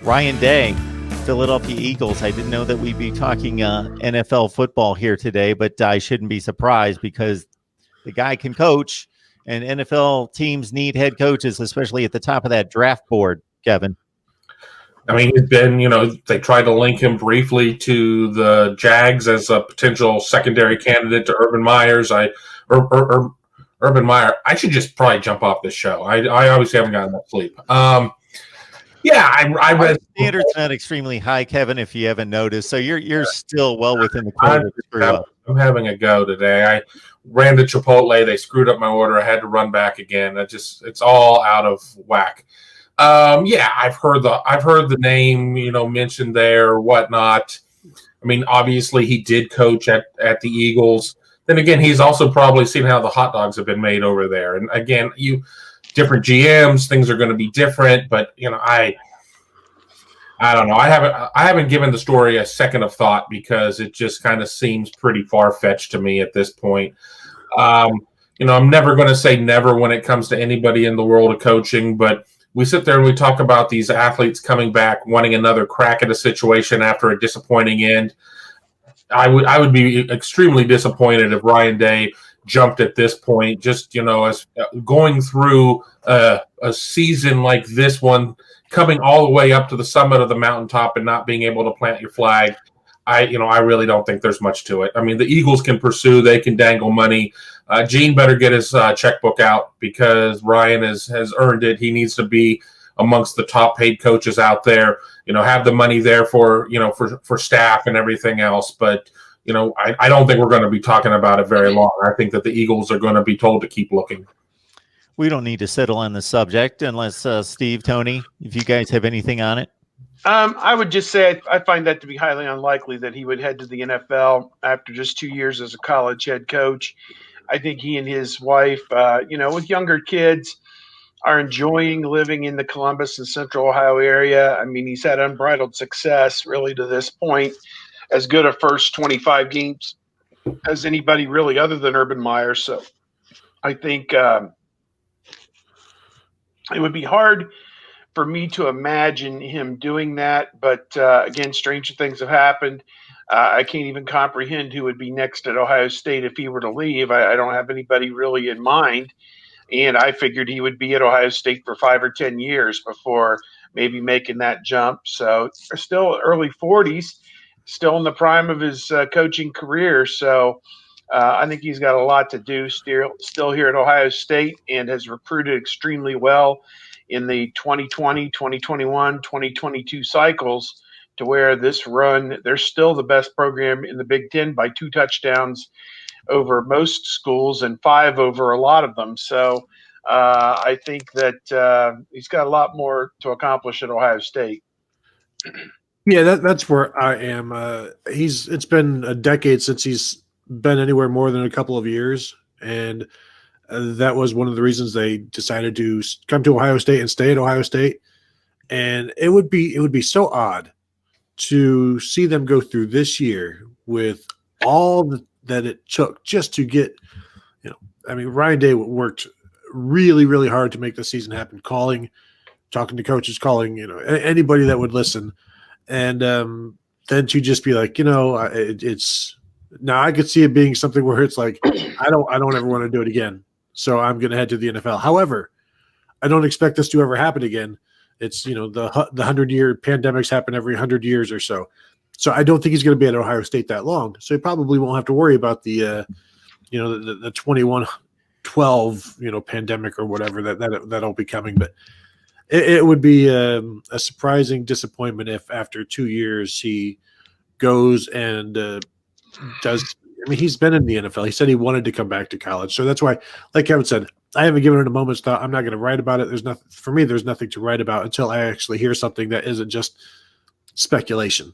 Ryan Day, Philadelphia Eagles. I didn't know that we'd be talking NFL football here today, but I shouldn't be surprised because the guy can coach, and NFL teams need head coaches, especially at the top of that draft board, Kevin. I mean, he's been, they tried to link him briefly to the Jags as a potential secondary candidate to Urban Meyers. Urban Meyer. I should just probably jump off this show. I obviously haven't gotten enough sleep. I read. Standards not extremely high, Kevin, if you haven't noticed. So you're still well within the quota. I'm having a go today. I ran to Chipotle. They screwed up my order. I had to run back again. It's all out of whack. I've heard the name, mentioned there or whatnot. I mean, obviously he did coach at the Eagles. Then again, he's also probably seen how the hot dogs have been made over there. And again, different GMs, things are going to be different. But I don't know. I haven't given the story a second of thought because it just kind of seems pretty far fetched to me at this point. I'm never going to say never when it comes to anybody in the world of coaching, but we sit there and we talk about these athletes coming back, wanting another crack at a situation after a disappointing end. I would be extremely disappointed if Ryan Day jumped at this point, just, as going through a season like this one, coming all the way up to the summit of the mountaintop and not being able to plant your flag. I really don't think there's much to it. I mean, the Eagles can pursue, they can dangle money. Gene better get his checkbook out because Ryan has earned it. He needs to be amongst the top paid coaches out there, have the money there for staff and everything else. But, I don't think we're going to be talking about it very long. I think that the Eagles are going to be told to keep looking. We don't need to settle on the subject unless Steve, Tony, if you guys have anything on it. I would just say I find that to be highly unlikely that he would head to the NFL after just 2 years as a college head coach. I think he and his wife, with younger kids, are enjoying living in the Columbus and Central Ohio area. I mean, he's had unbridled success really to this point, as good a first 25 games as anybody really other than Urban Meyer. So I think it would be hard for me to imagine him doing that. But again, stranger things have happened. I can't even comprehend who would be next at Ohio State if he were to leave. I don't have anybody really in mind. And I figured he would be at Ohio State for 5 or 10 years before maybe making that jump. So still early 40s, still in the prime of his coaching career. So I think he's got a lot to do still here at Ohio State and has recruited extremely well in the 2020, 2021, 2022 cycles to where this run, they're still the best program in the Big Ten by 2 touchdowns over most schools and 5 over a lot of them. So I think that he's got a lot more to accomplish at Ohio State. Yeah, that's where I am. It's been a decade since he's been anywhere more than a couple of years, and that was one of the reasons they decided to come to Ohio State and stay at Ohio State. And it would be so odd to see them go through this year with all that it took just to get, Ryan Day worked really, really hard to make the season happen, talking to coaches, calling, anybody that would listen. And then to just be like, it's now I could see it being something where it's like, I don't ever want to do it again. So I'm going to head to the NFL. However, I don't expect this to ever happen again. It's, the 100-year pandemics happen every 100 years or so. So I don't think he's going to be at Ohio State that long. So he probably won't have to worry about the 2112, pandemic or whatever that'll be coming. But it would be a surprising disappointment if after 2 years he goes and does. I mean, he's been in the NFL. He said he wanted to come back to college. So that's why, like Kevin said, I haven't given it a moment's thought. I'm not going to write about it. There's nothing to write about until I actually hear something that isn't just speculation.